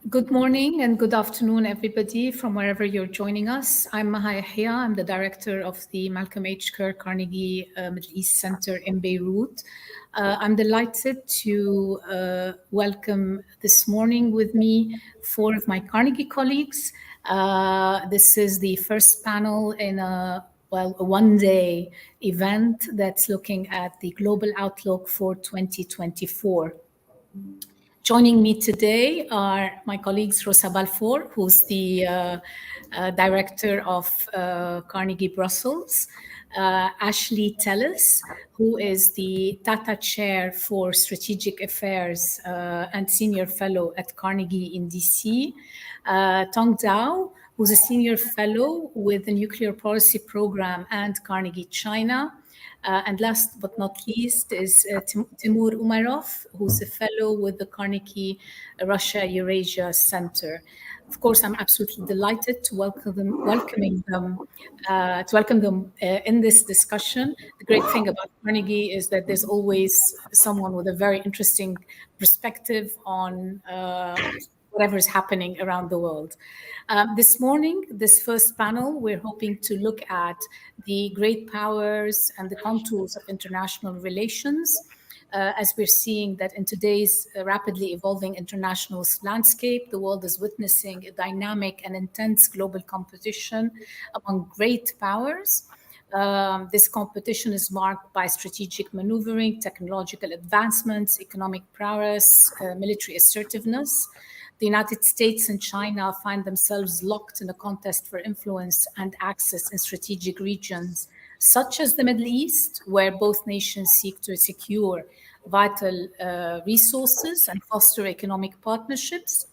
Good morning and good afternoon, everybody, from wherever you're joining us. I'm Maha Yahya. I'm the director of the Malcolm H. Kerr Carnegie Middle East Center in Beirut. I'm delighted to welcome this morning with me four of my Carnegie colleagues. This is the first panel in a one-day event that's looking at the global outlook for 2024. Joining me today are my colleagues Rosa Balfour, who's the director of Carnegie Brussels, Ashley Tellis, who is the Tata Chair for Strategic Affairs and Senior Fellow at Carnegie in DC, Tong Zhao, who's a Senior Fellow with the Nuclear Policy Program and Carnegie China, and last but not least is Timur Umarov, who's a fellow with the Carnegie Russia Eurasia Center. Of course, I'm absolutely delighted to welcome them in this discussion. The great thing about Carnegie is that there's always someone with a very interesting perspective on whatever is happening around the world. This morning, this first panel, we're hoping to look at the great powers and the contours of international relations, as we're seeing that in today's rapidly evolving international landscape, the world is witnessing a dynamic and intense global competition among great powers. This competition is marked by strategic maneuvering, technological advancements, economic prowess, military assertiveness. The United States and China find themselves locked in a contest for influence and access in strategic regions, such as the Middle East, where both nations seek to secure vital resources and foster economic partnerships.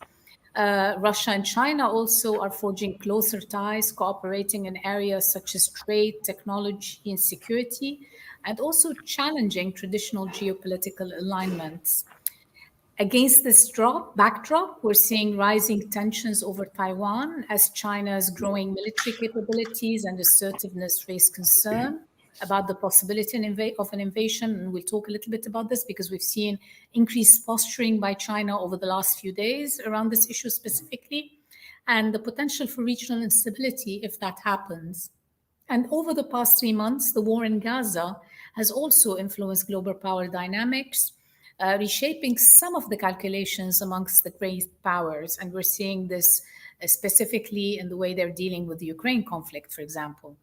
Russia and China also are forging closer ties, cooperating in areas such as trade, technology, and security, and also challenging traditional geopolitical alignments. Against this backdrop, we're seeing rising tensions over Taiwan as China's growing military capabilities and assertiveness raise concern about the possibility of an invasion. And we'll talk a little bit about this because we've seen increased posturing by China over the last few days around this issue specifically, and the potential for regional instability if that happens. And over the past 3 months, the war in Gaza has also influenced global power dynamics, reshaping some of the calculations amongst the great powers. And we're seeing this specifically in the way they're dealing with the Ukraine conflict, for example.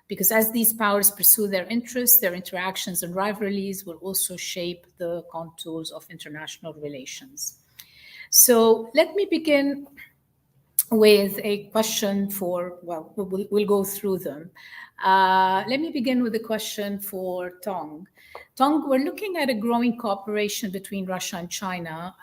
Because as these powers pursue their interests, their interactions and rivalries will also shape the contours of international relations. So let me begin with a question we'll go through them. Let me begin with a question for Tong. Tong, we're looking at a growing cooperation between Russia and China,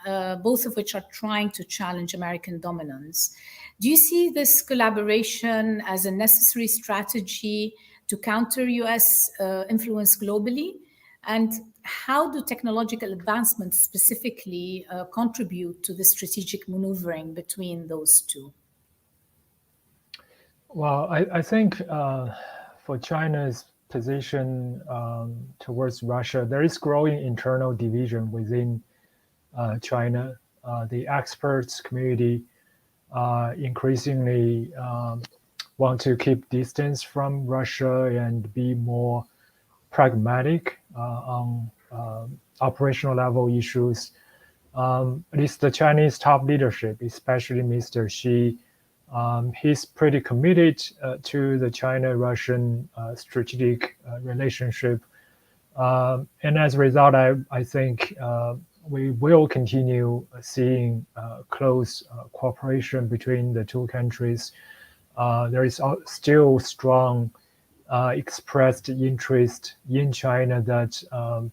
both of which are trying to challenge American dominance. Do you see this collaboration as a necessary strategy to counter US influence globally? And how do technological advancements specifically contribute to the strategic maneuvering between those two? Well, I think for China's position towards Russia, there is growing internal division within China. The experts community increasingly want to keep distance from Russia and be more pragmatic on operational level issues. At least the Chinese top leadership, especially Mr. Xi, he's pretty committed to the China-Russian strategic relationship. And as a result, I think we will continue seeing close cooperation between the two countries. There is still strong expressed interest in China that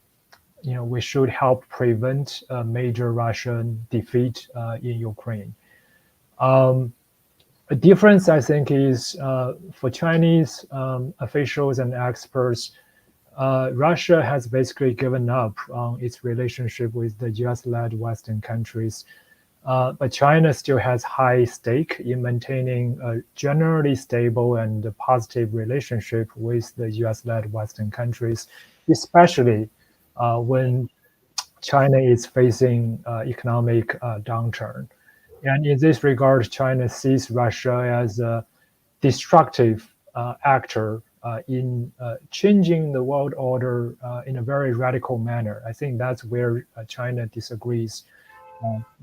we should help prevent a major Russian defeat in Ukraine. A difference, I think, is for Chinese officials and experts, Russia has basically given up on its relationship with the US-led Western countries. But China still has high stake in maintaining a generally stable and positive relationship with the US-led Western countries, especially when China is facing economic downturn. And in this regard, China sees Russia as a destructive actor in changing the world order in a very radical manner. I think that's where China disagrees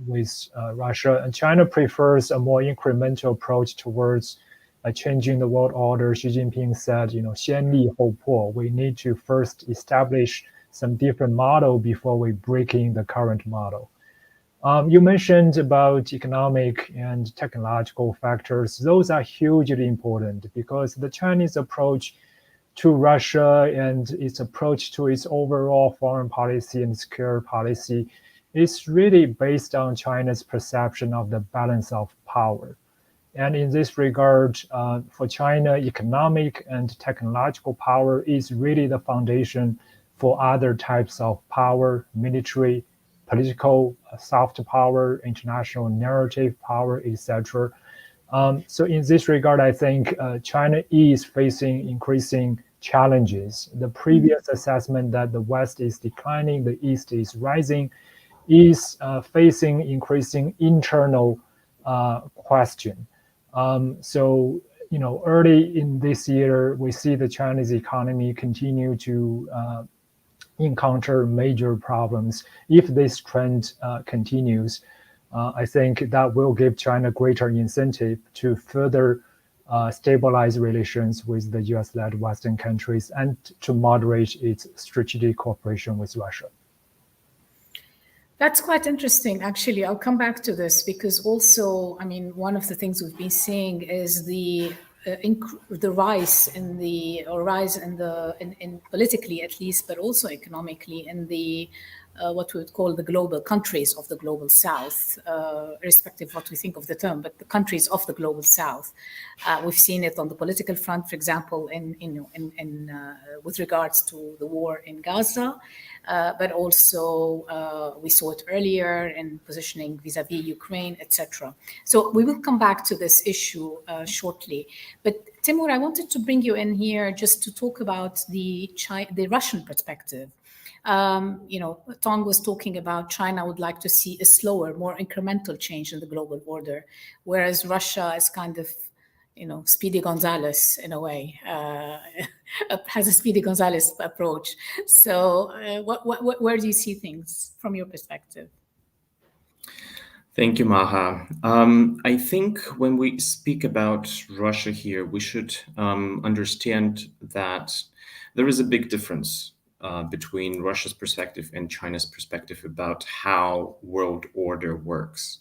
with Russia. And China prefers a more incremental approach towards changing the world order. Xi Jinping said, 先立后破. We need to first establish some different model before we break in the current model. You mentioned about economic and technological factors. Those are hugely important because the Chinese approach to Russia and its approach to its overall foreign policy and security policy is really based on China's perception of the balance of power. And in this regard, for China, economic and technological power is really the foundation for other types of power, military, political, soft power, international narrative power, etc. So in this regard, I think China is facing increasing challenges. The previous assessment that the West is declining, the East is rising, is facing increasing internal question. So, early in this year, we see the Chinese economy continue to encounter major problems. If this trend continues, I think that will give China greater incentive to further stabilize relations with the US-led Western countries and to moderate its strategic cooperation with Russia. That's quite interesting, actually. I'll come back to this because also, one of the things we've been seeing is the rise in politically at least, but also economically in the what we would call the global countries of the global South, irrespective of what we think of the term, but the countries of the global South. We've seen it on the political front, for example, with regards to the war in Gaza, but also we saw it earlier in positioning vis-a-vis Ukraine, etc. So we will come back to this issue shortly. But Timur, I wanted to bring you in here just to talk about the Russian perspective. Tong was talking about China would like to see a slower, more incremental change in the global order, whereas Russia is kind of, Speedy Gonzales in a way, has a Speedy Gonzales approach. So where do you see things from your perspective? Thank you, Maha. I think when we speak about Russia here, we should understand that there is a big difference between Russia's perspective and China's perspective about how world order works.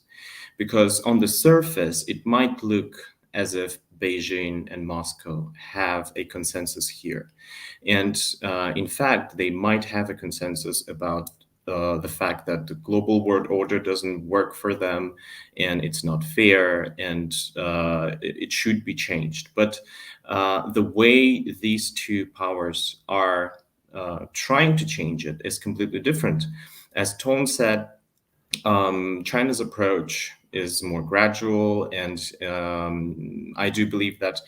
Because on the surface, it might look as if Beijing and Moscow have a consensus here. And in fact, they might have a consensus about the fact that the global world order doesn't work for them and it's not fair and it should be changed. But the way these two powers are trying to change it is completely different. As Tone said, China's approach is more gradual, and I do believe that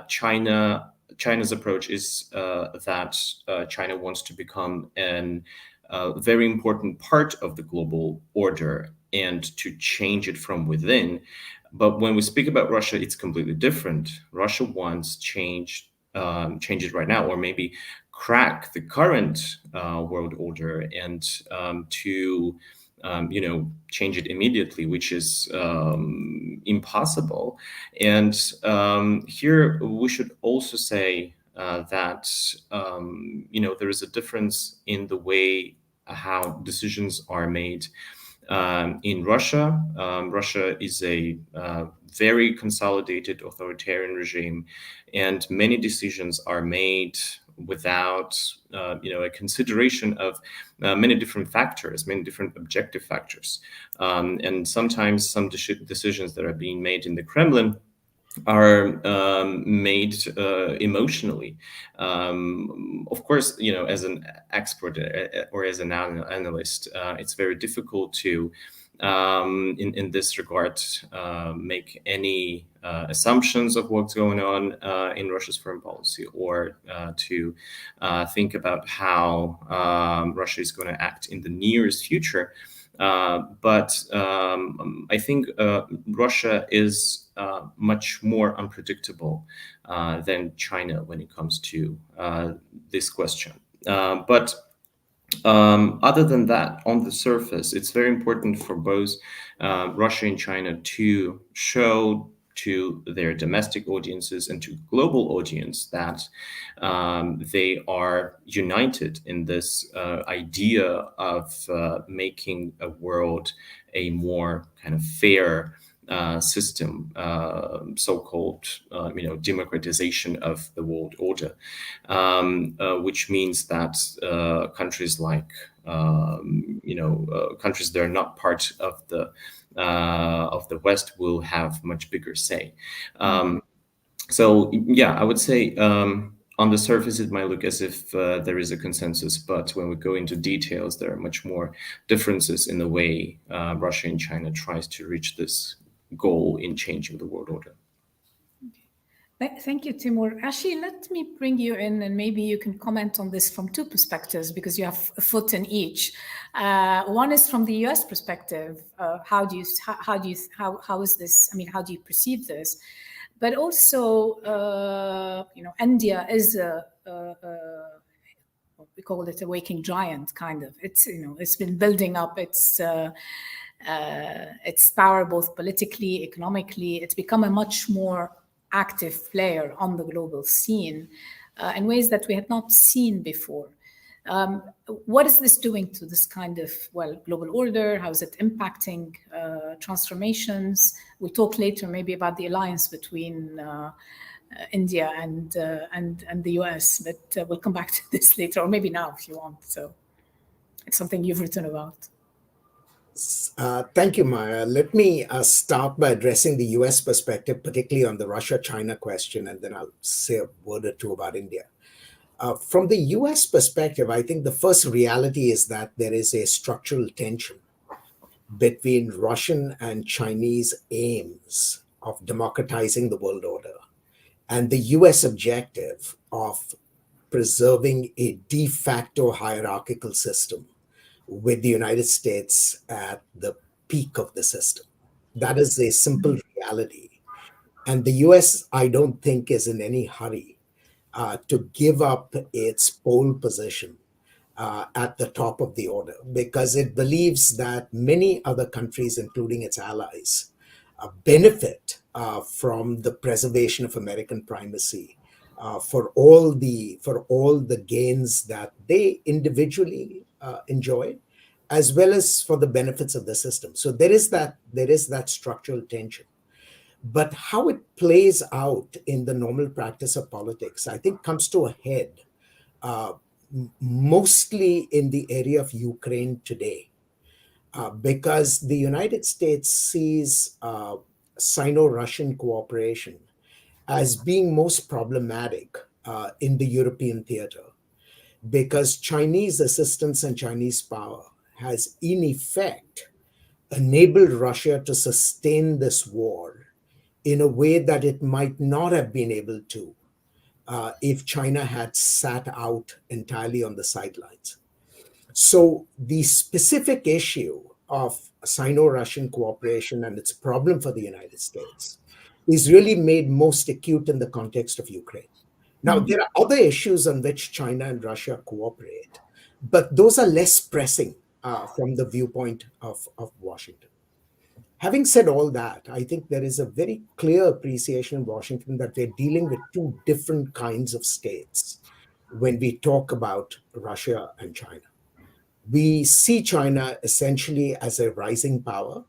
China's approach is that China wants to become a very important part of the global order and to change it from within. But when we speak about Russia, it's completely different. Russia wants change it right now, or maybe crack the current world order and to change it immediately, which is impossible. And here we should also say that there is a difference in the way how decisions are made. In Russia, Russia is a very consolidated authoritarian regime, and many decisions are made without a consideration of many different factors, many different objective factors. And sometimes some decisions that are being made in the Kremlin are made emotionally. Of course, as an expert or as an analyst, it's very difficult to, in this regard, make any assumptions of what's going on in Russia's foreign policy, or to think about how Russia is going to act in the nearest future. But I think Russia is much more unpredictable than China when it comes to this question. But other than that, on the surface, it's very important for both Russia and China to show to their domestic audiences and to global audience that they are united in this idea of making a world a more kind of fair system, so-called, democratization of the world order, which means that countries like, countries that are not part of the West will have much bigger say. So yeah, I would say on the surface it might look as if there is a consensus, but when we go into details, there are much more differences in the way Russia and China tries to reach this goal in changing the world order. Thank you, Timur. Actually, let me bring you in, and maybe you can comment on this from two perspectives, because you have a foot in each. One is from the U.S. perspective. How is this? I mean, how do you perceive this? But also, India is we call it a waking giant, kind of. It's been building up its power both politically, economically. It's become a much more active player on the global scene in ways that we had not seen before. What is this doing to this kind of, global order? How is it impacting transformations? We'll talk later maybe about the alliance between India and the US, but we'll come back to this later, or maybe now if you want. So it's something you've written about. Thank you, Maya. Let me start by addressing the US perspective, particularly on the Russia-China question, and then I'll say a word or two about India. From the US perspective, I think the first reality is that there is a structural tension between Russian and Chinese aims of democratizing the world order and the US objective of preserving a de facto hierarchical system with the United States at the peak of the system. That is a simple reality. And the US, I don't think, is in any hurry to give up its pole position at the top of the order, because it believes that many other countries, including its allies, benefit from the preservation of American primacy, for all the gains that they individually enjoy, as well as for the benefits of the system. So there is that structural tension. But how it plays out in the normal practice of politics, I think, comes to a head mostly in the area of Ukraine today, because the United States sees Sino-Russian cooperation as being most problematic in the European theater, because Chinese assistance and Chinese power has, in effect, enabled Russia to sustain this war in a way that it might not have been able to if China had sat out entirely on the sidelines. So the specific issue of Sino-Russian cooperation and its problem for the United States is really made most acute in the context of Ukraine. Now, there are other issues on which China and Russia cooperate, but those are less pressing from the viewpoint of Washington. Having said all that, I think there is a very clear appreciation in Washington that we're dealing with two different kinds of states when we talk about Russia and China. We see China essentially as a rising power,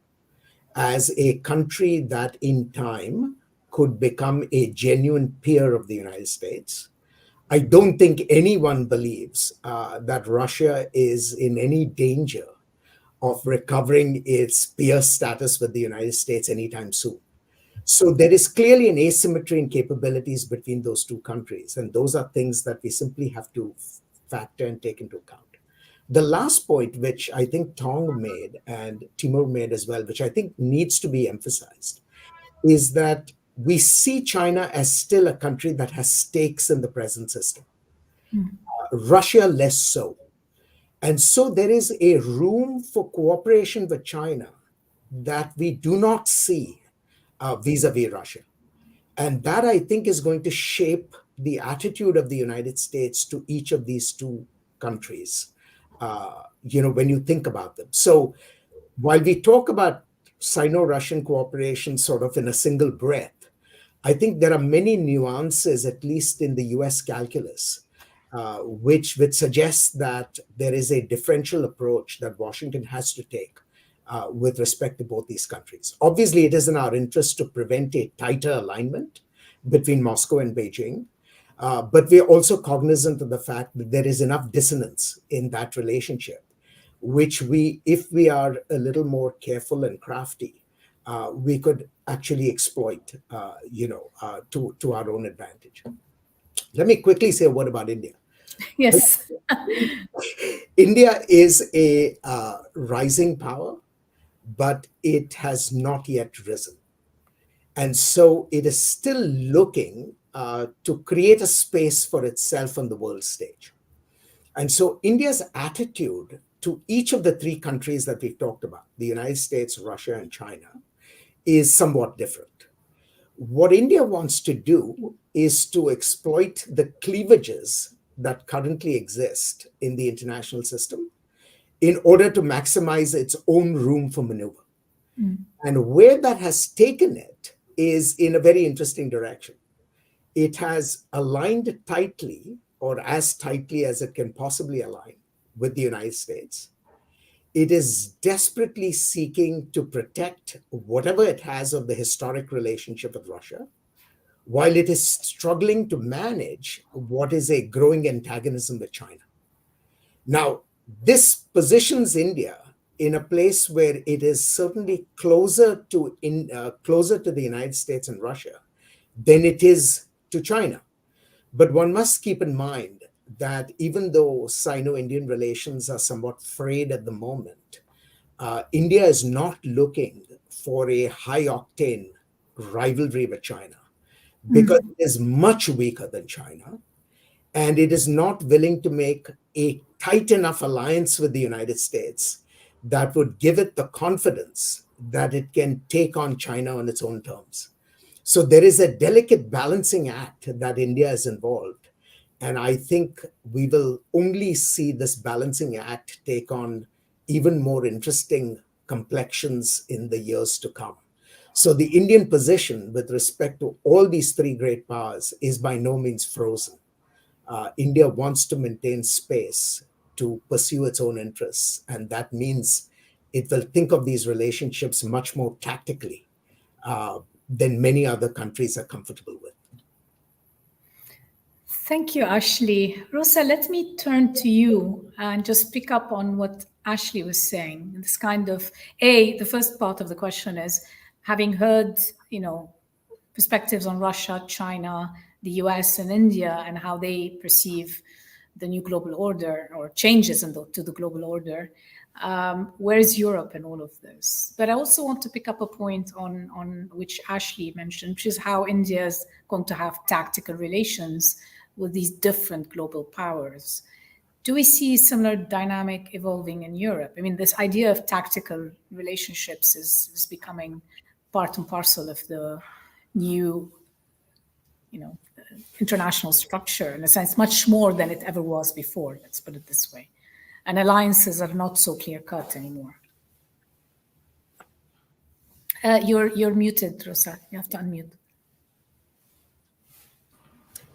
as a country that in time could become a genuine peer of the United States. I don't think anyone believes that Russia is in any danger of recovering its peer status with the United States anytime soon. So there is clearly an asymmetry in capabilities between those two countries, and those are things that we simply have to factor and take into account. The last point, which I think Tong made and Timur made as well, which I think needs to be emphasized, is that we see China as still a country that has stakes in the present system. Russia less so. And so there is a room for cooperation with China that we do not see vis-a-vis Russia. And that, I think, is going to shape the attitude of the United States to each of these two countries, when you think about them. So while we talk about Sino-Russian cooperation sort of in a single breath, I think there are many nuances, at least in the US calculus, which suggests that there is a differential approach that Washington has to take with respect to both these countries. Obviously, it is in our interest to prevent a tighter alignment between Moscow and Beijing, but we're also cognizant of the fact that there is enough dissonance in that relationship, which if we are a little more careful and crafty, we could actually exploit, to our own advantage. Let me quickly say a word about India. Yes. India is a rising power, but it has not yet risen. And so it is still looking to create a space for itself on the world stage. And so India's attitude to each of the three countries that we've talked about, the United States, Russia, and China, is somewhat different. What India wants to do is to exploit the cleavages that currently exist in the international system in order to maximize its own room for maneuver. And where that has taken it is in a very interesting direction. It has aligned tightly, or as tightly as it can possibly align, with the United States. It is desperately seeking to protect whatever it has of the historic relationship with Russia, while it is struggling to manage what is a growing antagonism with China. Now, this positions India in a place where it is certainly closer to the United States and Russia than it is to China. But one must keep in mind that even though Sino-Indian relations are somewhat frayed at the moment, India is not looking for a high-octane rivalry with China because it is much weaker than China, and it is not willing to make a tight enough alliance with the United States that would give it the confidence that it can take on China on its own terms. So there is a delicate balancing act that India is involved. And I think we will only see this balancing act take on even more interesting complexions in the years to come. So the Indian position with respect to all these three great powers is by no means frozen. India wants to maintain space to pursue its own interests. And that means it will think of these relationships much more tactically than many other countries are comfortable with. Thank you, Ashley. Rosa, let me turn to you and just pick up on what Ashley was saying. This kind of, the first part of the question is, having heard, perspectives on Russia, China, the US, and India, and how they perceive the new global order or changes to the global order, where is Europe in all of this? But I also want to pick up a point on which Ashley mentioned, which is how India is going to have tactical relations with these different global powers. Do we see similar dynamic evolving in Europe? I mean, this idea of tactical relationships is becoming part and parcel of the new, international structure, in a sense, much more than it ever was before, let's put it this way. And alliances are not so clear-cut anymore. You're muted, Rosa. You have to unmute.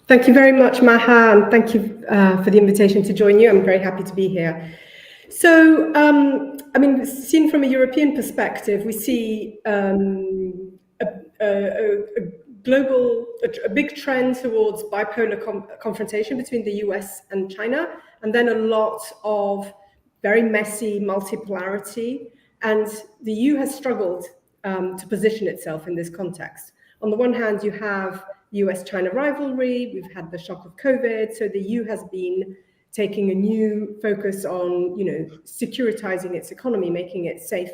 Thank you very much, Maha, and thank you for the invitation to join you. I'm very happy to be here. So, seen from a European perspective, we see a big trend towards bipolar confrontation between the US and China, and then a lot of very messy multipolarity. And the EU has struggled to position itself in this context. On the one hand, you have US-China rivalry, we've had the shock of COVID, so the EU has been taking a new focus on, securitizing its economy, making it safe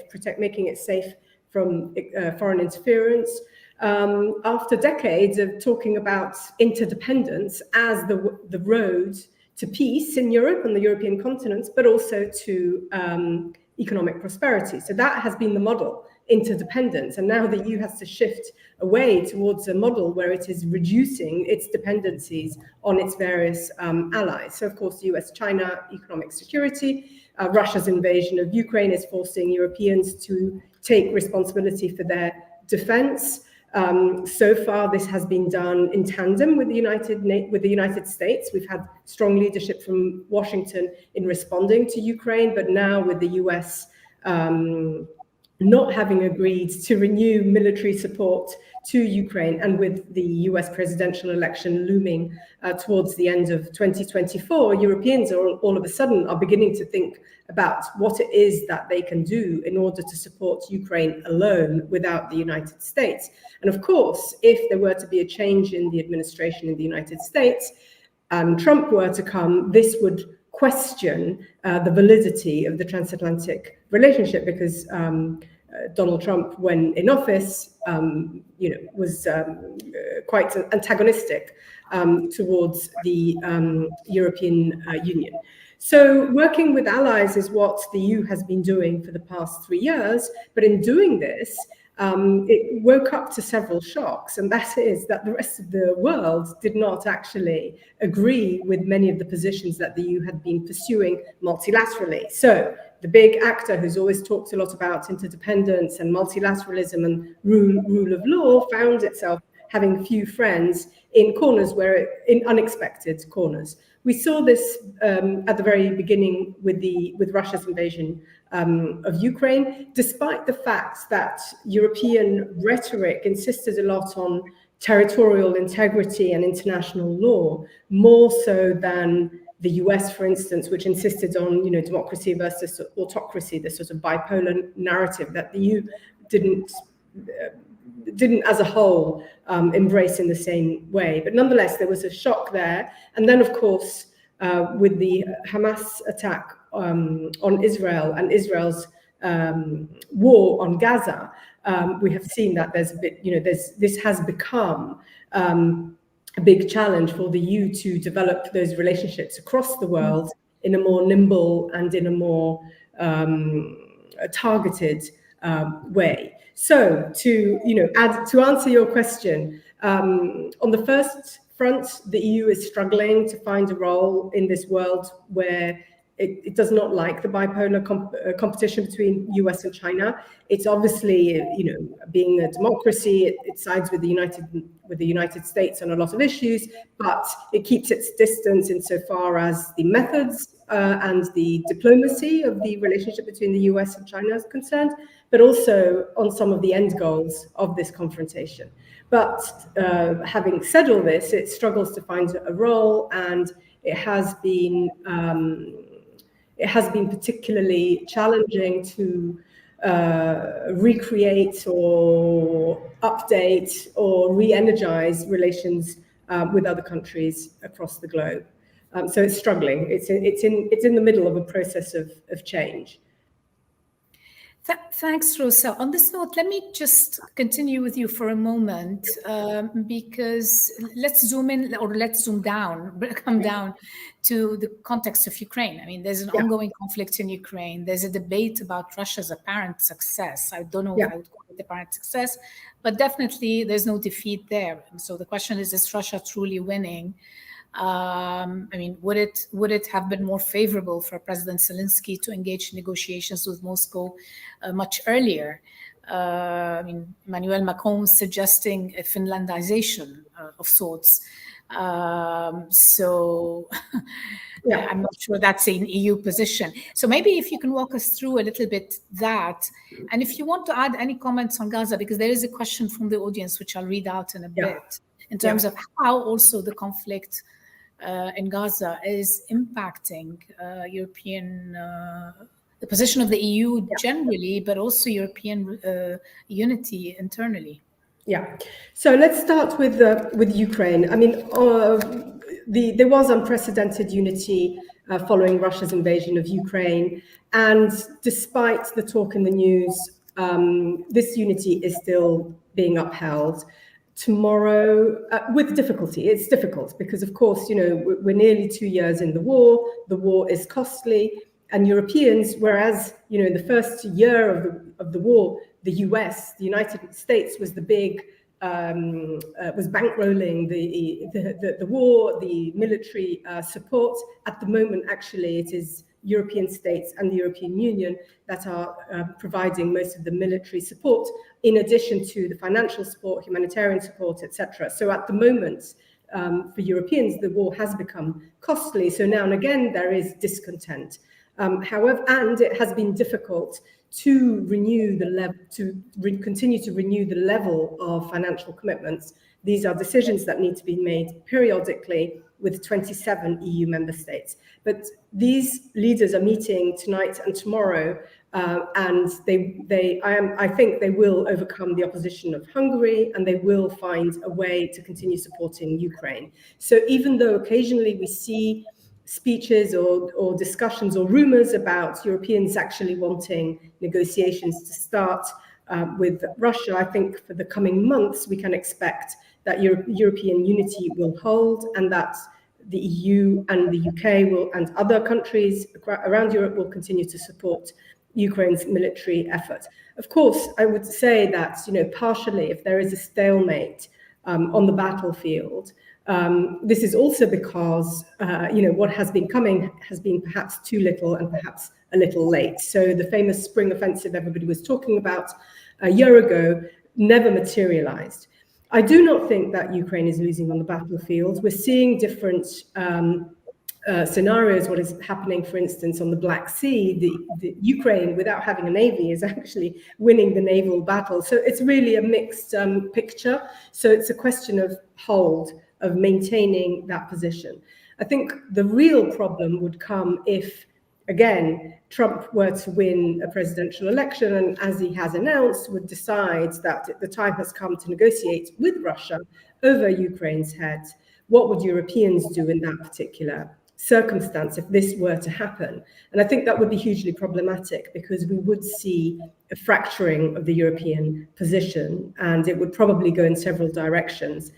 from foreign interference. After decades of talking about interdependence as the road to peace in Europe and the European continent, but also to economic prosperity. So that has been the model, interdependence. And now the EU has to shift away towards a model where it is reducing its dependencies on its various allies. So, of course, US-China economic security, Russia's invasion of Ukraine is forcing Europeans to take responsibility for their defense. So far, this has been done in tandem with the United States. We've had strong leadership from Washington in responding to Ukraine, but now with the US not having agreed to renew military support to Ukraine, and with the US presidential election looming towards the end of 2024, Europeans are all of a sudden are beginning to think about what it is that they can do in order to support Ukraine alone without the United States. And of course, if there were to be a change in the administration in the United States and Trump were to come, this would question the validity of the transatlantic relationship, because Donald Trump, when in office, was quite antagonistic towards the European Union. So working with allies is what the EU has been doing for the past 3 years. But in doing this, it woke up to several shocks, and that is that the rest of the world did not actually agree with many of the positions that the EU had been pursuing multilaterally. So the big actor who's always talked a lot about interdependence and multilateralism and rule of law found itself having few friends in corners in unexpected corners. We saw this at the very beginning with Russia's invasion of Ukraine, despite the fact that European rhetoric insisted a lot on territorial integrity and international law, more so than the US, for instance, which insisted on democracy versus autocracy, this sort of bipolar narrative that the EU didn't as a whole embrace in the same way. But nonetheless, there was a shock there. And then, of course, with the Hamas attack on Israel and Israel's war on Gaza, we have seen that there's a bit, this has become a big challenge for the EU to develop those relationships across the world in a more nimble and in a more targeted way. So to answer your question, on the first front, the EU is struggling to find a role in this world where it does not like the bipolar competition between US and China. It's obviously, being a democracy, it sides with the United States on a lot of issues, but it keeps its distance insofar as the methods and the diplomacy of the relationship between the US and China is concerned, but also on some of the end goals of this confrontation. But having said all this, it struggles to find a role, and it has been particularly challenging to recreate or update or re-energize relations with other countries across the globe. So it's struggling. It's in the middle of a process of change. Thanks, Rosa. On this note, let me just continue with you for a moment, because let's zoom in, or let's zoom down, come down to the context of Ukraine. I mean, there's an ongoing conflict in Ukraine. There's a debate about Russia's apparent success. I don't know if I would call it apparent success, but definitely there's no defeat there. And so the question is Russia truly winning? I mean, would it have been more favorable for President Zelensky to engage in negotiations with Moscow much earlier? I mean, Emmanuel Macron is suggesting a Finlandization of sorts. So I'm not sure that's an EU position. So maybe if you can walk us through a little bit that, and if you want to add any comments on Gaza, because there is a question from the audience, which I'll read out in a bit, in terms of how also the conflict in Gaza is impacting the position of the EU generally, but also European unity internally. Yeah. So let's start with Ukraine. I mean, there was unprecedented unity following Russia's invasion of Ukraine, and despite the talk in the news, this unity is still being upheld. tomorrow with difficulty. It's difficult because, of course, you know, we're nearly 2 years in the war. The war is costly, and Europeans, whereas, you know, in the first year of the war, the US, the United States, was the big was bankrolling the war, the military support. At the moment, actually, it is European states and the European Union that are providing most of the military support, in addition to the financial support, humanitarian support, etc. So at the moment, for Europeans, the war has become costly. So now and again, there is discontent. However, and it has been difficult to renew the level, continue to renew the level of financial commitments. These are decisions that need to be made periodically with 27 EU member states. But these leaders are meeting tonight and tomorrow, and I think they will overcome the opposition of Hungary, and they will find a way to continue supporting Ukraine. So even though occasionally we see speeches or discussions or rumors about Europeans actually wanting negotiations to start with Russia, I think for the coming months we can expect that European unity will hold, and that the EU and the UK will, and other countries around Europe, will continue to support Ukraine's military effort. Of course, I would say that, you know, partially, if there is a stalemate on the battlefield, this is also because, you know, what has been coming has been perhaps too little and perhaps a little late. So the famous spring offensive everybody was talking about a year ago never materialized. I do not think that Ukraine is losing on the battlefield. We're seeing different scenarios. What is happening, for instance, on the Black Sea, the Ukraine, without having a navy, is actually winning the naval battle. So it's really a mixed picture. So it's a question of hold, of maintaining that position. I think the real problem would come if, again, Trump were to win a presidential election and, as he has announced, would decide that the time has come to negotiate with Russia over Ukraine's head. What would Europeans do in that particular circumstance if this were to happen? And I think that would be hugely problematic, because we would see a fracturing of the European position, and it would probably go in several directions.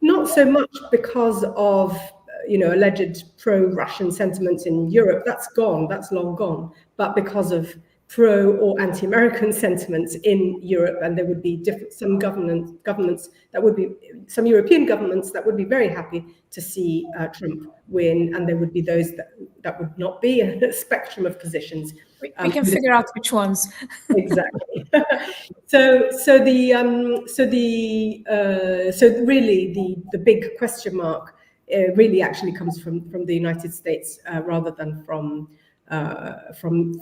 Not so much because of, you know, alleged pro-Russian sentiments in Europe. That's gone, that's long gone, but because of pro or anti-American sentiments in Europe. And there would be some governments that would be, some European governments that would be very happy to see Trump win, and there would be those that would not be, a spectrum of positions. We can figure out which ones. Exactly. So really the big question mark really actually comes from the United States rather than from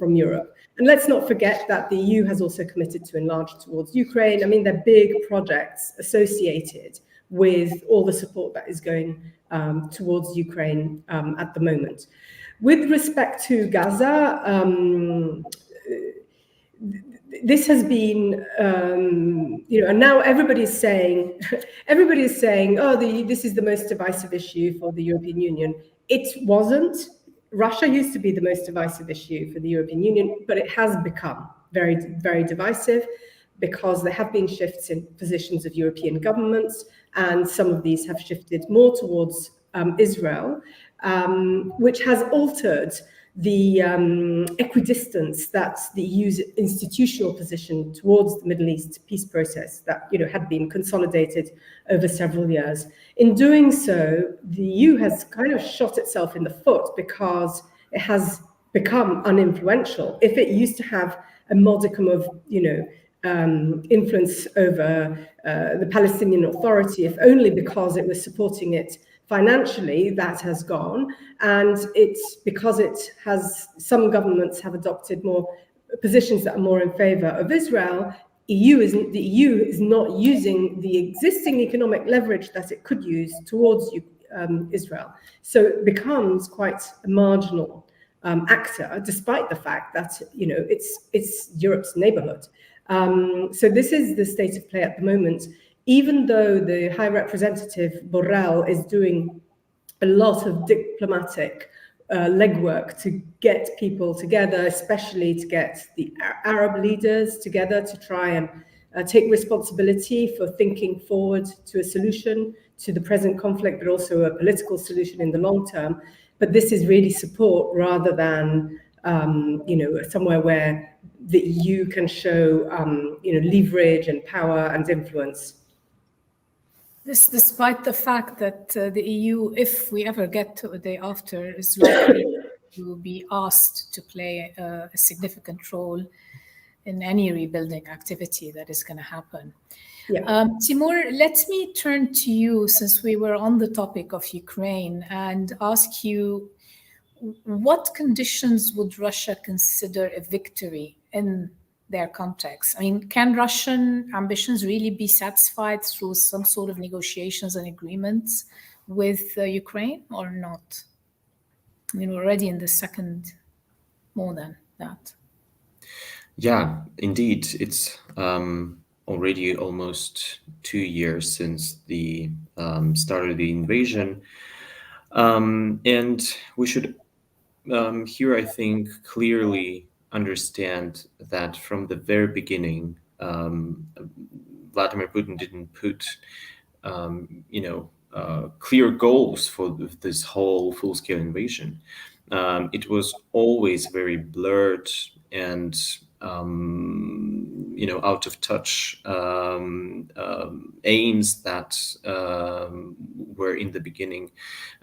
Europe. And let's not forget that the EU has also committed to enlarge towards Ukraine. I mean, they're big projects associated with all the support that is going towards Ukraine at the moment. With respect to Gaza, this has been, you know, and now everybody's saying, oh, this is the most divisive issue for the European Union. It wasn't. Russia used to be the most divisive issue for the European Union, but it has become very, very divisive, because there have been shifts in positions of European governments, and some of these have shifted more towards Israel, which has altered the equidistance that the EU's institutional position towards the Middle East peace process that, you know, had been consolidated over several years. In doing so, the EU has kind of shot itself in the foot, because it has become uninfluential. If it used to have a modicum of, you know, influence over the Palestinian Authority, if only because it was supporting it financially, that has gone. And it's because it has, some governments have adopted more positions that are more in favor of Israel. The EU is not using the existing economic leverage that it could use towards Israel. So it becomes quite a marginal actor, despite the fact that, you know, it's Europe's neighborhood. So this is the state of play at the moment. Even though the High Representative Borrell is doing a lot of diplomatic legwork to get people together, especially to get the Arab leaders together to try and take responsibility for thinking forward to a solution to the present conflict, but also a political solution in the long term. But this is really support rather than somewhere where the EU can show leverage and power and influence. This, despite the fact that the EU, if we ever get to a day after, is likely to be asked to play a significant role in any rebuilding activity that is going to happen. Yeah. Timur, let me turn to you, since we were on the topic of Ukraine, and ask you, what conditions would Russia consider a victory in their context? I mean, can Russian ambitions really be satisfied through some sort of negotiations and agreements with Ukraine or not? I mean, we're already in the second, more than that. Yeah, indeed. It's already almost 2 years since the start of the invasion. And we should here, I think, clearly understand that from the very beginning, Vladimir Putin didn't put, clear goals for this whole full-scale invasion. It was always very blurred and out of touch aims that were in the beginning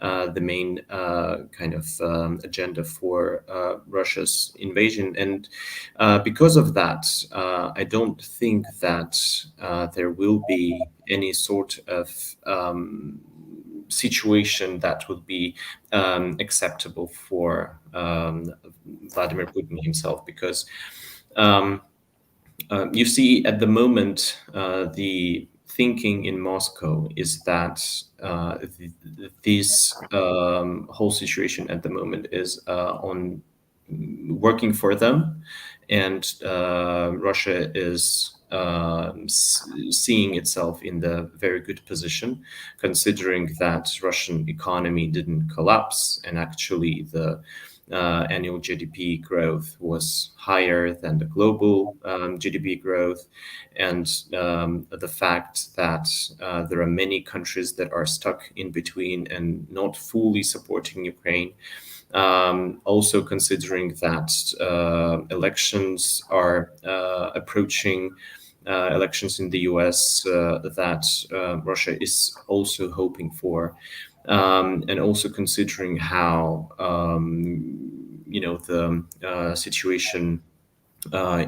the main kind of agenda for Russia's invasion. And because of that, I don't think that there will be any sort of situation that would be acceptable for Vladimir Putin himself, because you see at the moment the thinking in Moscow is that this whole situation at the moment is on working for them, and Russia is seeing itself in the very good position, considering that Russian economy didn't collapse, and actually the annual GDP growth was higher than the global GDP growth, and the fact that there are many countries that are stuck in between and not fully supporting Ukraine. Also considering that elections are approaching, elections in the US that Russia is also hoping for, and also considering how the situation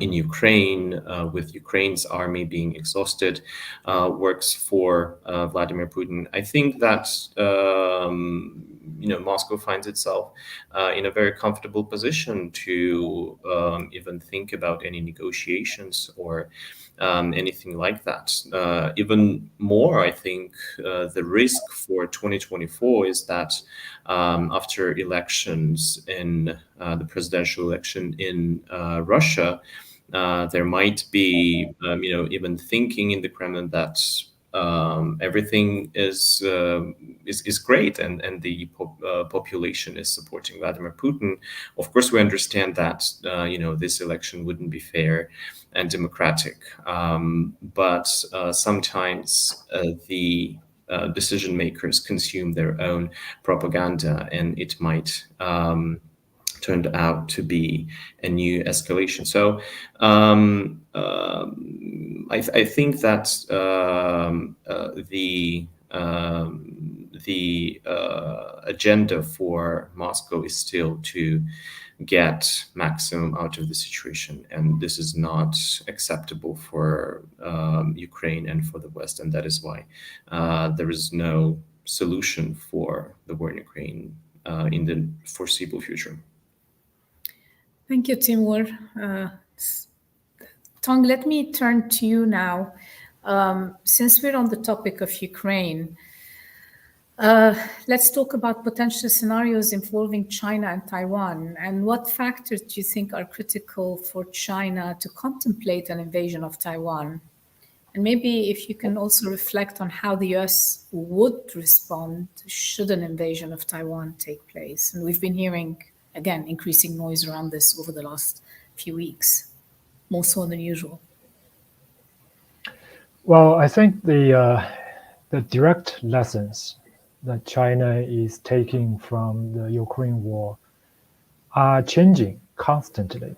in Ukraine, with Ukraine's army being exhausted, works for Vladimir Putin. I think that Moscow finds itself in a very comfortable position to even think about any negotiations or anything like that. Even more, I think the risk for 2024 is that after elections in the presidential election in Russia, there might be, even thinking in the Kremlin that everything is great and the population is supporting Vladimir Putin. Of course, we understand that this election wouldn't be fair and democratic, but sometimes the decision makers consume their own propaganda, and it might turned out to be a new escalation. So I think that the agenda for Moscow is still to get maximum out of the situation, and this is not acceptable for Ukraine and for the West, and that is why there is no solution for the war in Ukraine in the foreseeable future. Thank you, Timur. Tong, let me turn to you now. Since we're on the topic of Ukraine, let's talk about potential scenarios involving China and Taiwan. And what factors do you think are critical for China to contemplate an invasion of Taiwan? And maybe if you can also reflect on how the US would respond should an invasion of Taiwan take place. And we've been hearing, again, increasing noise around this over the last few weeks, more so than usual. Well, I think the direct lessons that China is taking from the Ukraine war are changing constantly.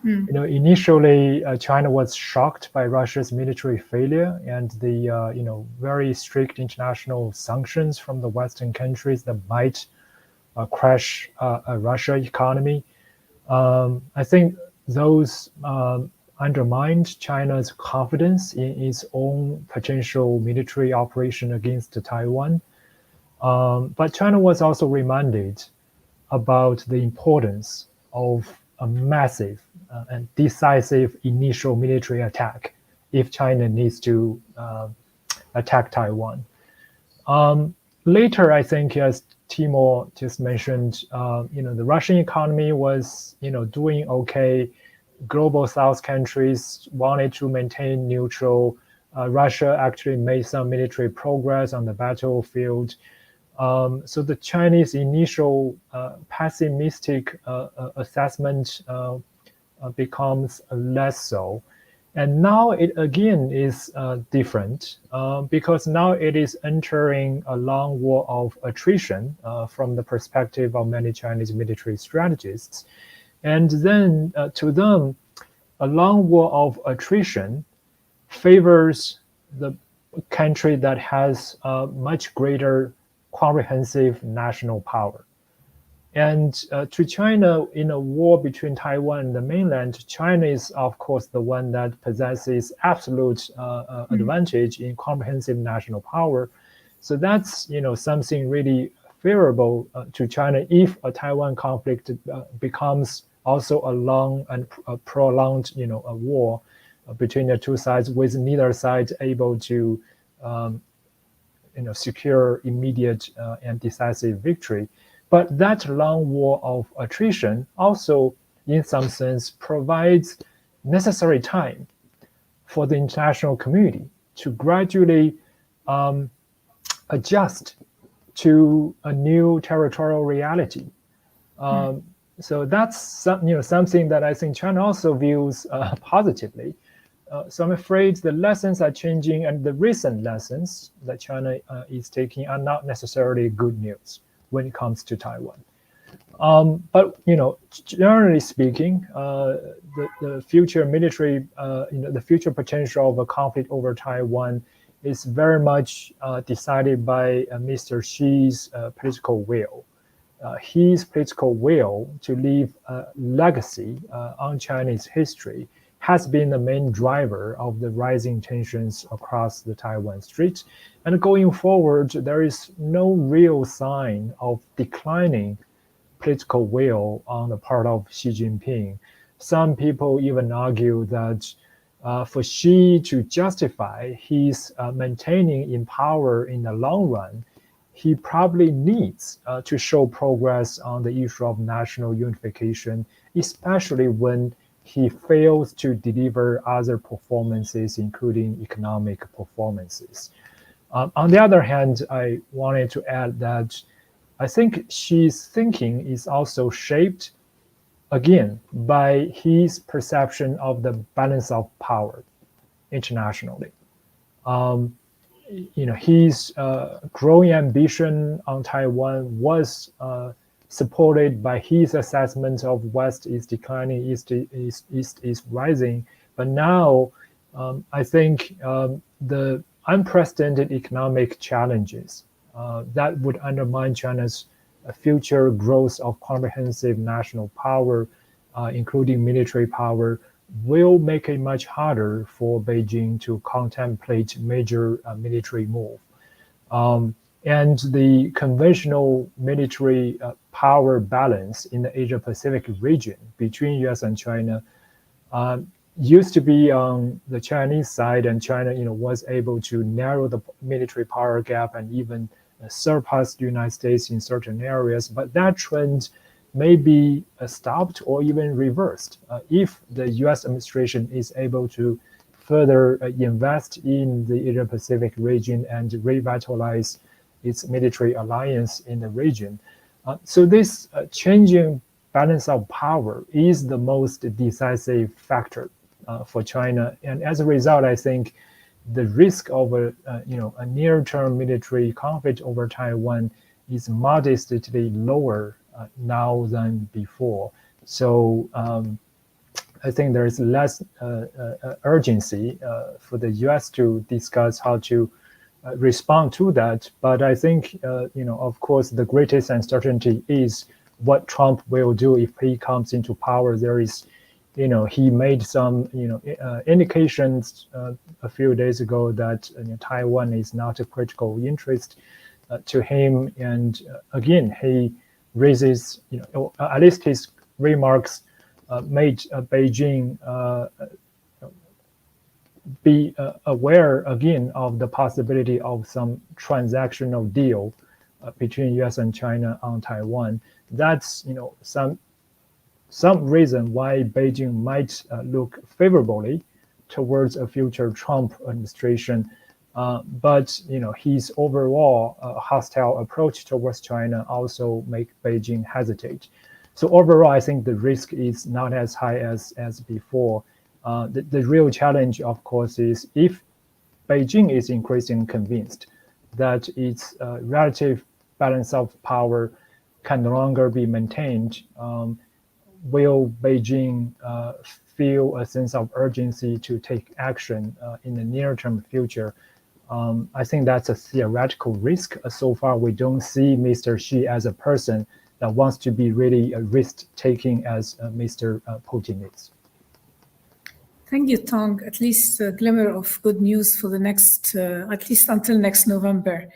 Initially, China was shocked by Russia's military failure and the very strict international sanctions from the Western countries that might crash a Russia economy. I think those undermined China's confidence in its own potential military operation against Taiwan. But China was also reminded about the importance of a massive and decisive initial military attack if China needs to attack Taiwan. Later, I think, as Timo just mentioned, the Russian economy was, doing okay. Global South countries wanted to maintain neutral. Russia actually made some military progress on the battlefield. So the Chinese initial pessimistic assessment becomes less so. And now it again is different because now it is entering a long war of attrition from the perspective of many Chinese military strategists. And then to them, a long war of attrition favors the country that has much greater comprehensive national power. And to China, in a war between Taiwan and the mainland, China is, of course, the one that possesses absolute advantage in comprehensive national power. So that's, something really favorable to China if a Taiwan conflict becomes also a long and prolonged, a war between the two sides, with neither side able to, secure immediate and decisive victory. But that long war of attrition also, in some sense, provides necessary time for the international community to gradually adjust to a new territorial reality. So that's something that I think China also views positively. So I'm afraid the lessons are changing, and the recent lessons that China is taking are not necessarily good news when it comes to Taiwan. But generally speaking, the future military, the future potential of a conflict over Taiwan is very much decided by Mr. Xi's political will. His political will to leave a legacy on Chinese history has been the main driver of the rising tensions across the Taiwan Strait. And going forward, there is no real sign of declining political will on the part of Xi Jinping. Some people even argue that for Xi to justify his maintaining in power in the long run, he probably needs to show progress on the issue of national unification, especially when he fails to deliver other performances, including economic performances. On the other hand, I wanted to add that I think Xi's thinking is also shaped, again, by his perception of the balance of power internationally. His growing ambition on Taiwan was supported by his assessment of West is declining, East is rising. But now, I think the unprecedented economic challenges that would undermine China's future growth of comprehensive national power, including military power, will make it much harder for Beijing to contemplate major military move. And the conventional military power balance in the Asia-Pacific region between US and China used to be on the Chinese side, and China, was able to narrow the military power gap and even surpass the United States in certain areas. But that trend may be stopped or even reversed if the US administration is able to further invest in the Asia-Pacific region and revitalize its military alliance in the region. So this changing balance of power is the most decisive factor for China. And as a result, I think the risk of a near-term military conflict over Taiwan is modestly lower now than before. So I think there is less urgency for the U.S. to discuss how to respond to that. But I think, of course, the greatest uncertainty is what Trump will do if he comes into power. There is, he made some, indications a few days ago that Taiwan is not a critical interest to him. And again, he raises, at least his remarks made Beijing be aware again of the possibility of some transactional deal between U.S. and China on Taiwan. That's some reason why Beijing might look favorably towards a future Trump administration. But his overall hostile approach towards China also make Beijing hesitate. So overall, I think the risk is not as high as before. The real challenge, of course, is if Beijing is increasingly convinced that its relative balance of power can no longer be maintained, will Beijing feel a sense of urgency to take action in the near-term future? I think that's a theoretical risk. So far, we don't see Mr. Xi as a person that wants to be really risk-taking as Mr. Putin is. Thank you, Tong. At least a glimmer of good news for the next, at least until next November.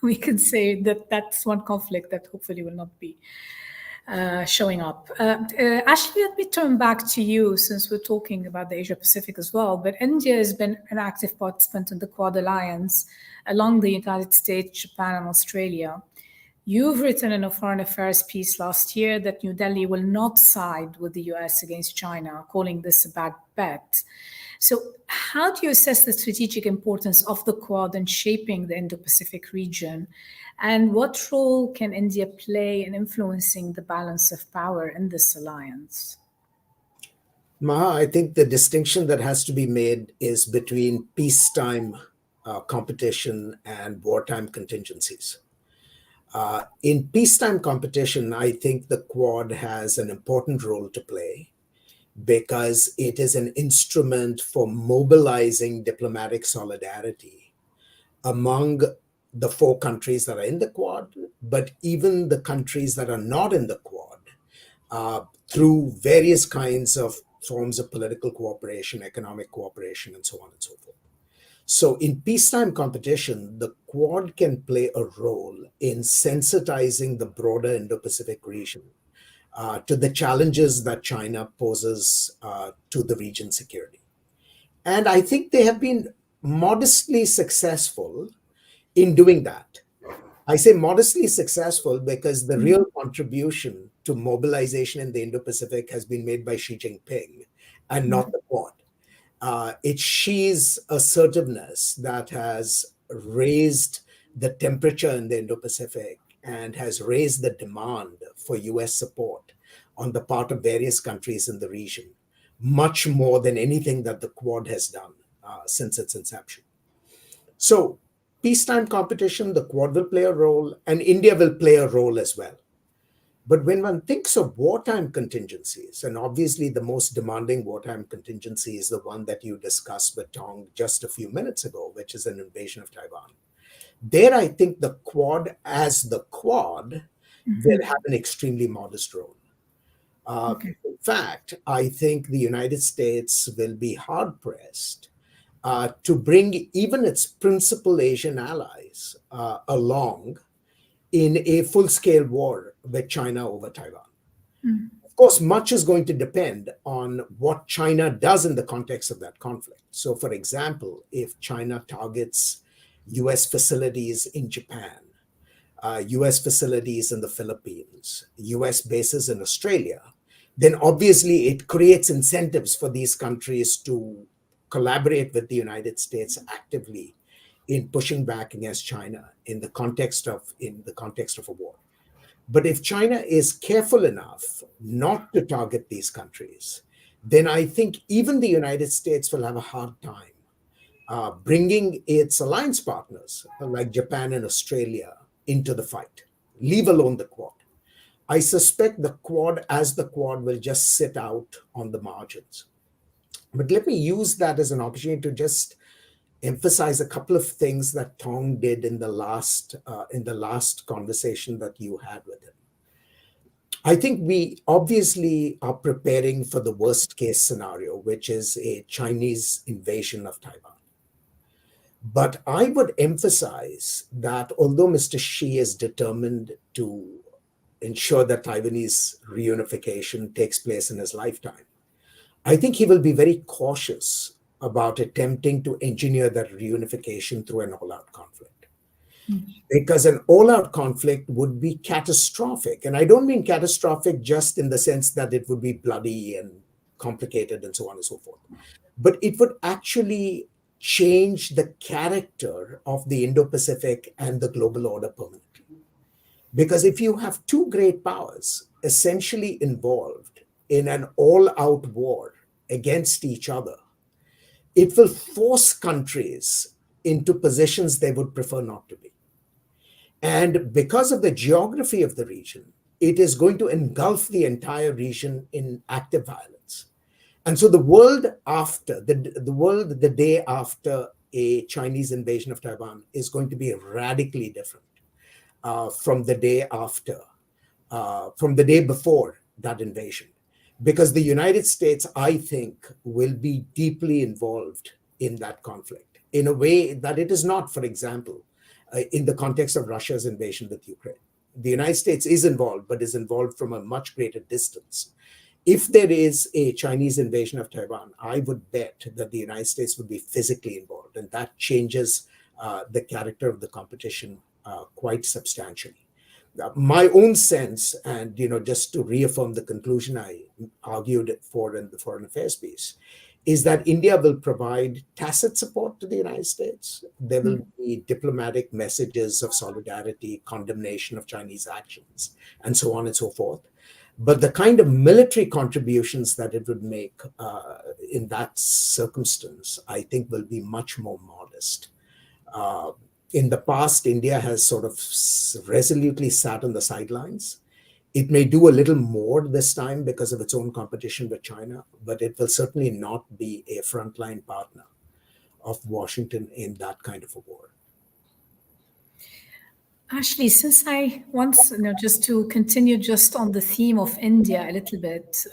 We can say that that's one conflict that hopefully will not be showing up. Ashley, let me turn back to you since we're talking about the Asia Pacific as well. But India has been an active participant in the Quad Alliance along the United States, Japan, and Australia. You've written in a foreign affairs piece last year that New Delhi will not side with the US against China, calling this a bad bet. So how do you assess the strategic importance of the Quad in shaping the Indo-Pacific region? And what role can India play in influencing the balance of power in this alliance? Maha, I think the distinction that has to be made is between peacetime competition and wartime contingencies. In peacetime competition, I think the Quad has an important role to play because it is an instrument for mobilizing diplomatic solidarity among the 4 countries that are in the Quad, but even the countries that are not in the Quad, through various kinds of forms of political cooperation, economic cooperation, and so on and so forth. So in peacetime competition, the Quad can play a role in sensitizing the broader Indo-Pacific region to the challenges that China poses to the region's security. And I think they have been modestly successful in doing that. I say modestly successful because the real contribution to mobilization in the Indo-Pacific has been made by Xi Jinping and not the Quad. It's Xi's assertiveness that has raised the temperature in the Indo-Pacific and has raised the demand for US support on the part of various countries in the region, much more than anything that the Quad has done since its inception. So peacetime competition, the Quad will play a role, and India will play a role as well. But when one thinks of wartime contingencies, and obviously the most demanding wartime contingency is the one that you discussed with Tong just a few minutes ago, which is an invasion of Taiwan. There, I think the Quad, as the Quad, will have an extremely modest role. In fact, I think the United States will be hard-pressed to bring even its principal Asian allies along in a full-scale war with China over Taiwan. Of course, much is going to depend on what China does in the context of that conflict. So, for example, if China targets US facilities in Japan, US facilities in the Philippines, US bases in Australia, then obviously it creates incentives for these countries to collaborate with the United States actively in pushing back against China in the context of a war. But if China is careful enough not to target these countries, then I think even the United States will have a hard time bringing its alliance partners like Japan and Australia into the fight, leave alone the Quad. I suspect the Quad, as the Quad, will just sit out on the margins. But let me use that as an opportunity to just emphasize a couple of things that Tong did in the last conversation that you had with him. I think we obviously are preparing for the worst case scenario, which is a Chinese invasion of Taiwan. But I would emphasize that although Mr. Xi is determined to ensure that Taiwanese reunification takes place in his lifetime, I think he will be very cautious about attempting to engineer that reunification through an all-out conflict. Because an all-out conflict would be catastrophic. And I don't mean catastrophic just in the sense that it would be bloody and complicated and so on and so forth. But it would actually change the character of the Indo-Pacific and the global order permanently. Because if you have two great powers essentially involved in an all-out war against each other, it will force countries into positions they would prefer not to be. And because of the geography of the region, it is going to engulf the entire region in active violence. And so the world after, the day after a Chinese invasion of Taiwan is going to be radically different from the day after, from the day before that invasion. Because the United States, I think, will be deeply involved in that conflict in a way that it is not, for example, in the context of Russia's invasion with Ukraine. The United States is involved, but is involved from a much greater distance. If there is a Chinese invasion of Taiwan, I would bet that the United States would be physically involved, and that changes the character of the competition quite substantially. My own sense, and just to reaffirm the conclusion I argued for in the foreign affairs piece, is that India will provide tacit support to the United States. There will be diplomatic messages of solidarity, condemnation of Chinese actions, and so on and so forth. But the kind of military contributions that it would make in that circumstance, I think, will be much more modest. In the past, India has sort of resolutely sat on the sidelines. It may do a little more this time because of its own competition with China, but it will certainly not be a frontline partner of Washington in that kind of a war. Ashley, since I once, just to continue just on the theme of India a little bit,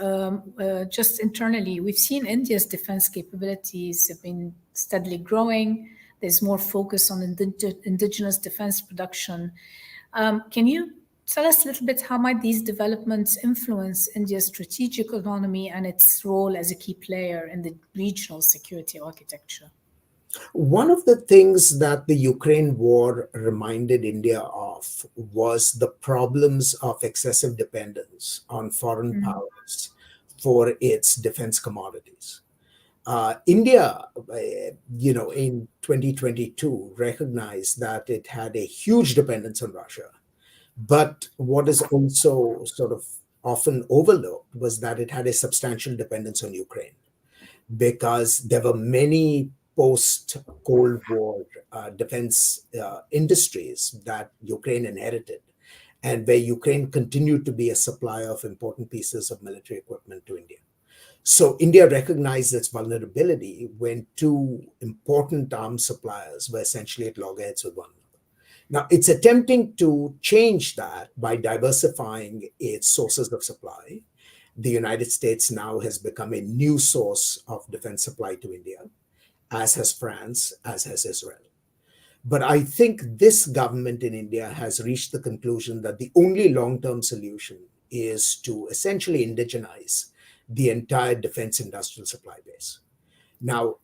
just internally, we've seen India's defense capabilities have been steadily growing. There's more focus on indigenous defense production. Can you tell us a little bit how might these developments influence India's strategic autonomy and its role as a key player in the regional security architecture? One of the things that the Ukraine war reminded India of was the problems of excessive dependence on foreign powers for its defense commodities. India, in 2022, recognized that it had a huge dependence on Russia. But what is also sort of often overlooked was that it had a substantial dependence on Ukraine, because there were many post-Cold War defense industries that Ukraine inherited, and where Ukraine continued to be a supplier of important pieces of military equipment to India. So India recognized its vulnerability when two important arms suppliers were essentially at loggerheads with one another. Now, it's attempting to change that by diversifying its sources of supply. The United States now has become a new source of defense supply to India, as has France, as has Israel. But I think this government in India has reached the conclusion that the only long-term solution is to essentially indigenize the entire defense industrial supply base. Now,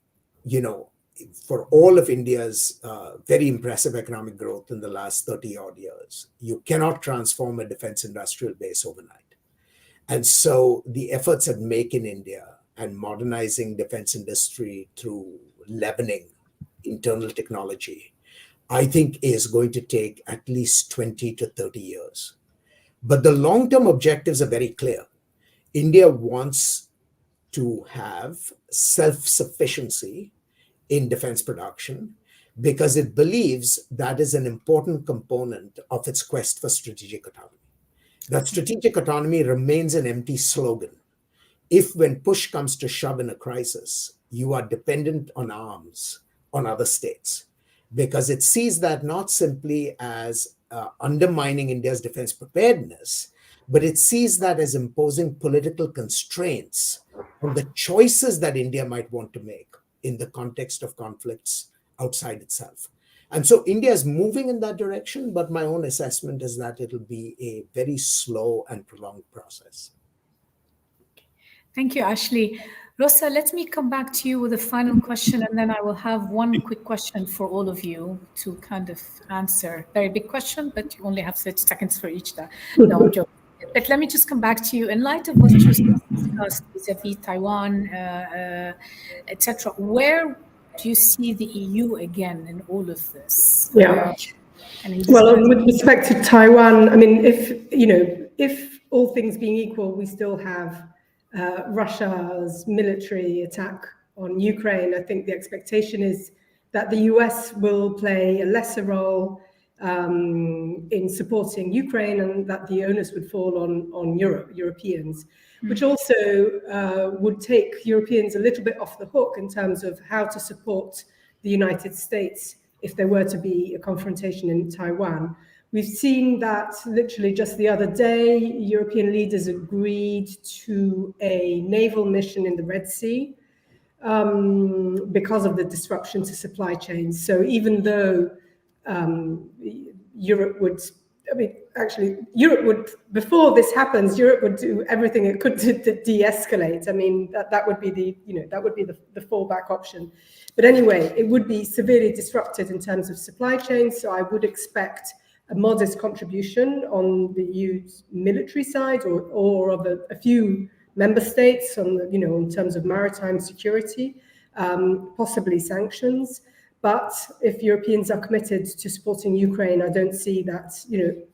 for all of India's very impressive economic growth in the last 30 odd years, you cannot transform a defense industrial base overnight. And so the efforts at Make in India and modernizing defense industry through leavening internal technology, I think is going to take at least 20 to 30 years. But the long-term objectives are very clear. India wants to have self-sufficiency in defense production because it believes that is an important component of its quest for strategic autonomy. That strategic autonomy remains an empty slogan. If when push comes to shove in a crisis, you are dependent on arms on other states, because it sees that not simply as undermining India's defense preparedness, but it sees that as imposing political constraints on the choices that India might want to make in the context of conflicts outside itself. And so India is moving in that direction, but my own assessment is that it'll be a very slow and prolonged process. Thank you, Ashley. Rosa, let me come back to you with a final question, and then I will have one quick question for all of you to kind of answer. Very big question, but you only have 30 seconds for each. No, I'm joking. But let me just come back to you. In light of what you discussed vis-a-vis Taiwan, etc., where do you see the EU again in all of this? Yeah. Well, with respect to Taiwan, I mean, if all things being equal, we still have Russia's military attack on Ukraine, I think the expectation is that the US will play a lesser role in supporting Ukraine, and that the onus would fall on Europeans, which also would take Europeans a little bit off the hook in terms of how to support the United States if there were to be a confrontation in Taiwan. We've seen that literally just the other day, European leaders agreed to a naval mission in the Red Sea because of the disruption to supply chains. So even though Europe would, before this happens, Europe would do everything it could to de-escalate. I mean, that would be the fallback option. But anyway, it would be severely disrupted in terms of supply chains. So I would expect a modest contribution on the EU's military side, or of a few member states on the, in terms of maritime security, possibly sanctions. But if Europeans are committed to supporting Ukraine, I don't see that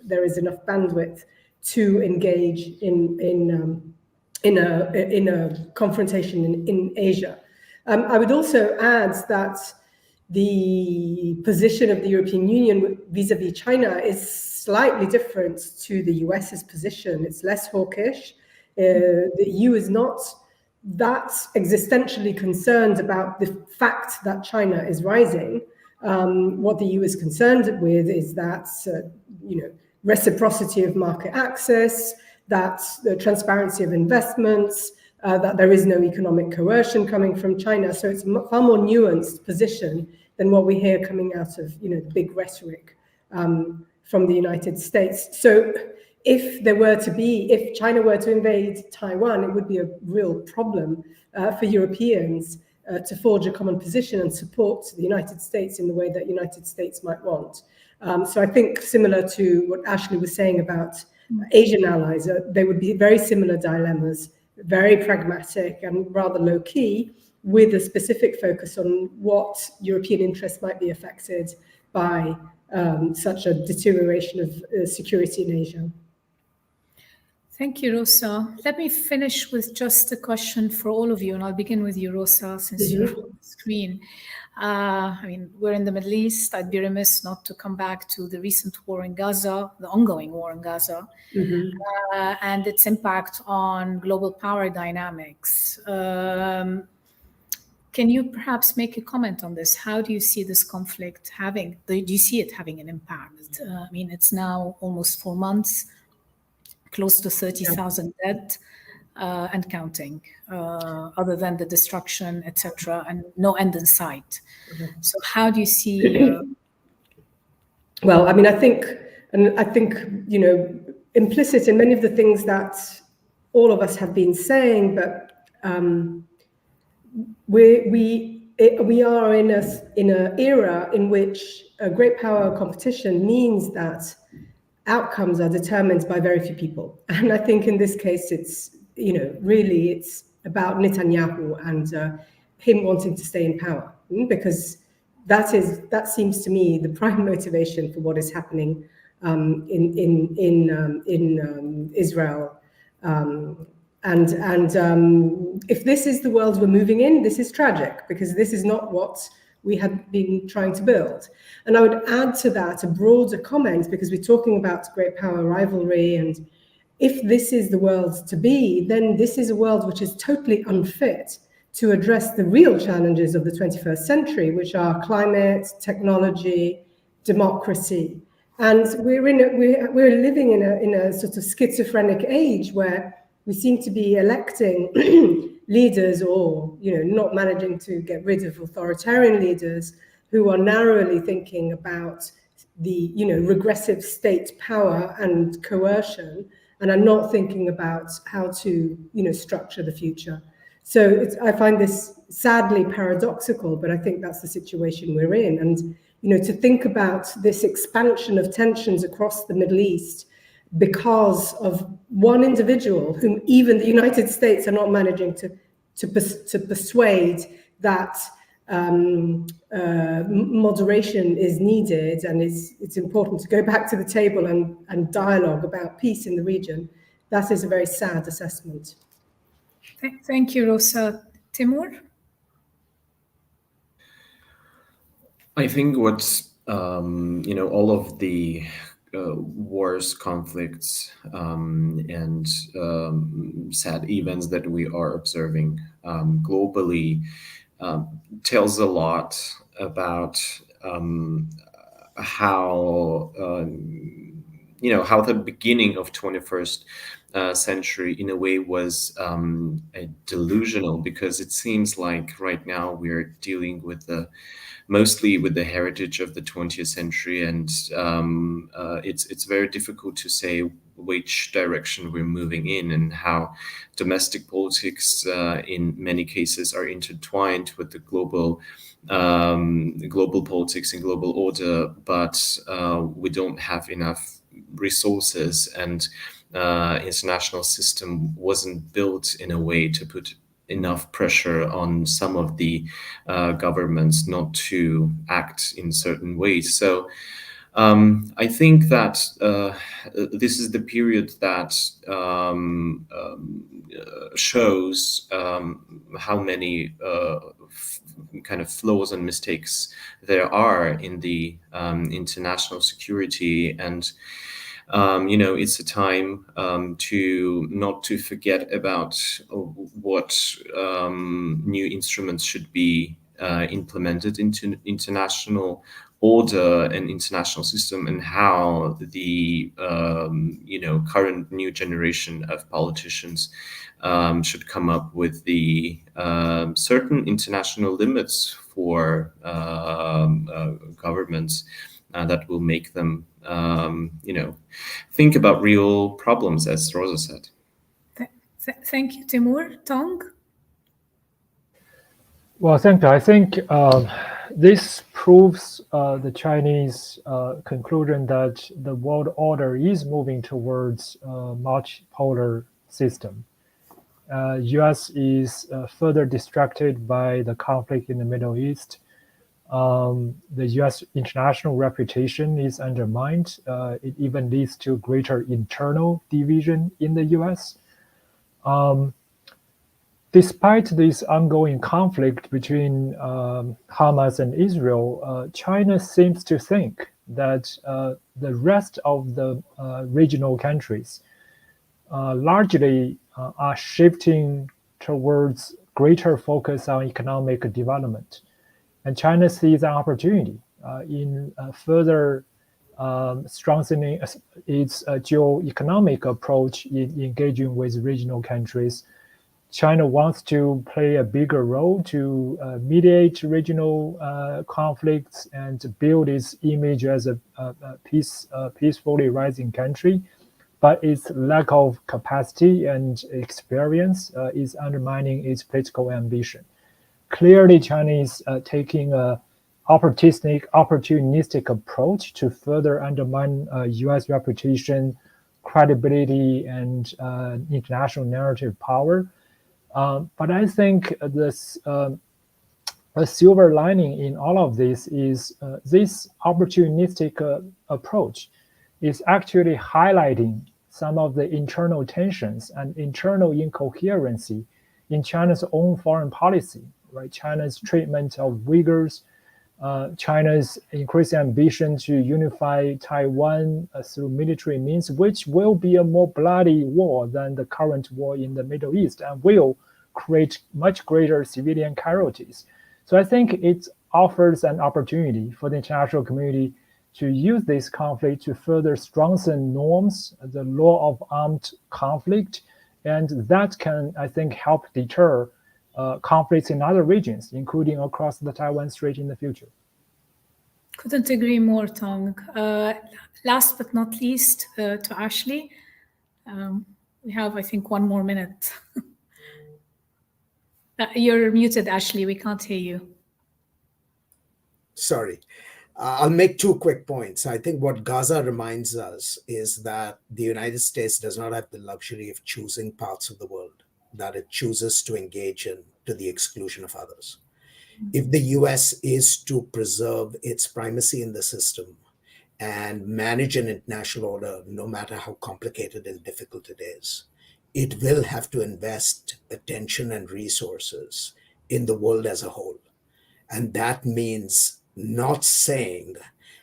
there is enough bandwidth to engage in a confrontation in Asia. I would also add that the position of the European Union vis-a-vis China is slightly different to the US's position. It's less hawkish. The EU is not that existentially concerned about the fact that China is rising. What the EU is concerned with is that, reciprocity of market access, that the transparency of investments, that there is no economic coercion coming from China. So it's a far more nuanced position than what we hear coming out of, the big rhetoric from the United States. So if China were to invade Taiwan, it would be a real problem for Europeans to forge a common position and support the United States in the way that United States might want. So I think similar to what Ashley was saying about Asian allies, there would be very similar dilemmas, very pragmatic and rather low key, with a specific focus on what European interests might be affected by such a deterioration of security in Asia. Thank you, Rosa. Let me finish with just a question for all of you, and I'll begin with you, Rosa, since you're on the screen. We're in the Middle East. I'd be remiss not to come back to the recent war in Gaza, the ongoing war in Gaza, and its impact on global power dynamics. Can you perhaps make a comment on this? How do you see this conflict do you see it having an impact? It's now almost 4 months, close to 30,000 dead and counting, other than the destruction, etc., and no end in sight. So how do you see? Well, I think, implicit in many of the things that all of us have been saying, but we are in an era in which a great power competition means that outcomes are determined by very few people. And I think in this case, it's about Netanyahu and him wanting to stay in power, because that seems to me the prime motivation for what is happening in Israel And if this is the world we're moving in, this is tragic, because this is not what we had been trying to build. And I would add to that a broader comment, because we're talking about great power rivalry, and if this is the world to be, then this is a world which is totally unfit to address the real challenges of the 21st century, which are climate, technology, democracy. And we're living in a sort of schizophrenic age where we seem to be electing leaders, or not managing to get rid of authoritarian leaders who are narrowly thinking about the regressive state power and coercion, and are not thinking about how to structure the future. So I find this sadly paradoxical, but I think that's the situation we're in. And to think about this expansion of tensions across the Middle East because of one individual whom even the United States are not managing to persuade that moderation is needed, and it's important to go back to the table and dialogue about peace in the region. That is a very sad assessment. Thank you, Rosa. Timur? I think what's all of the wars, conflicts, and sad events that we are observing globally tells a lot about how how the beginning of 21st century in a way was delusional, because it seems like right now we're dealing with mostly with the heritage of the 20th century, and it's very difficult to say which direction we're moving in, and how domestic politics in many cases are intertwined with the global politics and global order, but we don't have enough resources, and international system wasn't built in a way to put enough pressure on some of the governments not to act in certain ways. So I think that this is the period that shows how many kind of flaws and mistakes there are in the international security, and it's a time to not to forget about what new instruments should be implemented into international order and international system, and how the current new generation of politicians should come up with the certain international limits for governments that will make them think about real problems, as Rosa said. Thank you, Timur. Tong? Well, thank you. I think this proves the Chinese conclusion that the world order is moving towards a multipolar system. U.S. is further distracted by the conflict in the Middle East. The U.S. international reputation is undermined. It even leads to greater internal division in the U.S. Despite this ongoing conflict between Hamas and Israel, China seems to think that the rest of the regional countries largely are shifting towards greater focus on economic development. And China sees an opportunity in further strengthening its geo-economic approach in engaging with regional countries. China wants to play a bigger role to mediate regional conflicts and build its image as a peacefully rising country, but its lack of capacity and experience is undermining its political ambition. Clearly, China is taking an opportunistic approach to further undermine U.S. reputation, credibility, and international narrative power. But I think this a silver lining in all of this is this opportunistic approach is actually highlighting some of the internal tensions and internal incoherency in China's own foreign policy, right? China's treatment of Uyghurs, China's increasing ambition to unify Taiwan through military means, which will be a more bloody war than the current war in the Middle East and will create much greater civilian casualties. So I think it offers an opportunity for the international community to use this conflict to further strengthen norms, the law of armed conflict, and that can, I think, help deter conflicts in other regions, including across the Taiwan Strait in the future. Couldn't agree more, Tong. Last but not least, to Ashley. We have, I think, 1 more minute. You're muted, Ashley. We can't hear you. Sorry. I'll make 2 quick points. I think what Gaza reminds us is that the United States does not have the luxury of choosing parts of the world that it chooses to engage in to the exclusion of others. If the US is to preserve its primacy in the system and manage an international order, no matter how complicated and difficult it is, it will have to invest attention and resources in the world as a whole. And that means not saying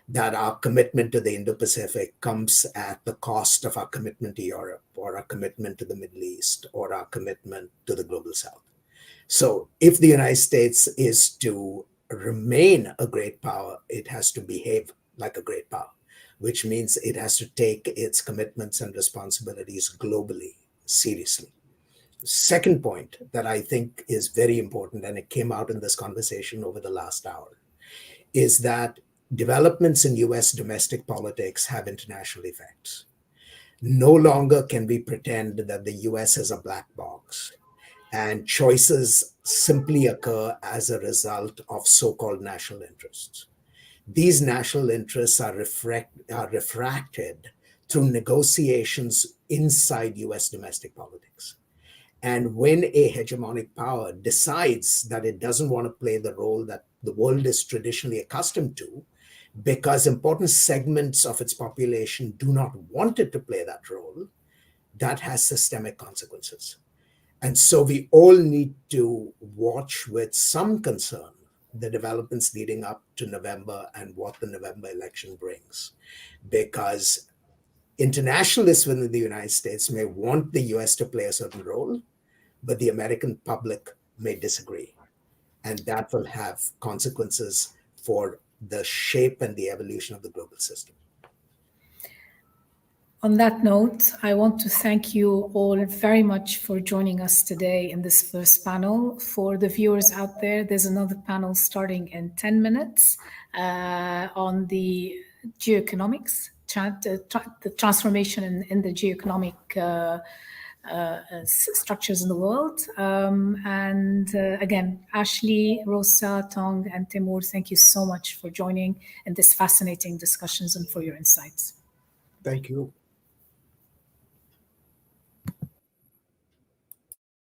that our commitment to the Indo-Pacific comes at the cost of our commitment to Europe or our commitment to the Middle East or our commitment to the Global South. So if the United States is to remain a great power, it has to behave like a great power, which means it has to take its commitments and responsibilities globally seriously. Second point that I think is very important, and it came out in this conversation over the last hour, is that developments in US domestic politics have international effects. No longer can we pretend that the US is a black box and choices simply occur as a result of so-called national interests. These national interests are refracted through negotiations inside US domestic politics. And when a hegemonic power decides that it doesn't want to play the role that the world is traditionally accustomed to, because important segments of its population do not want it to play that role, that has systemic consequences. And so we all need to watch with some concern the developments leading up to November and what the November election brings, because internationalists within the United States may want the US to play a certain role, but the American public may disagree. And that will have consequences for the shape and the evolution of the global system. On that note, I want to thank you all very much for joining us today in this first panel. For the viewers out there, there's another panel starting in 10 minutes on the geoeconomics, the transformation in the geoeconomic structures in the world. Again, Ashley, Rosa, Tong, and Timur, thank you so much for joining in this fascinating discussions and for your insights. Thank you.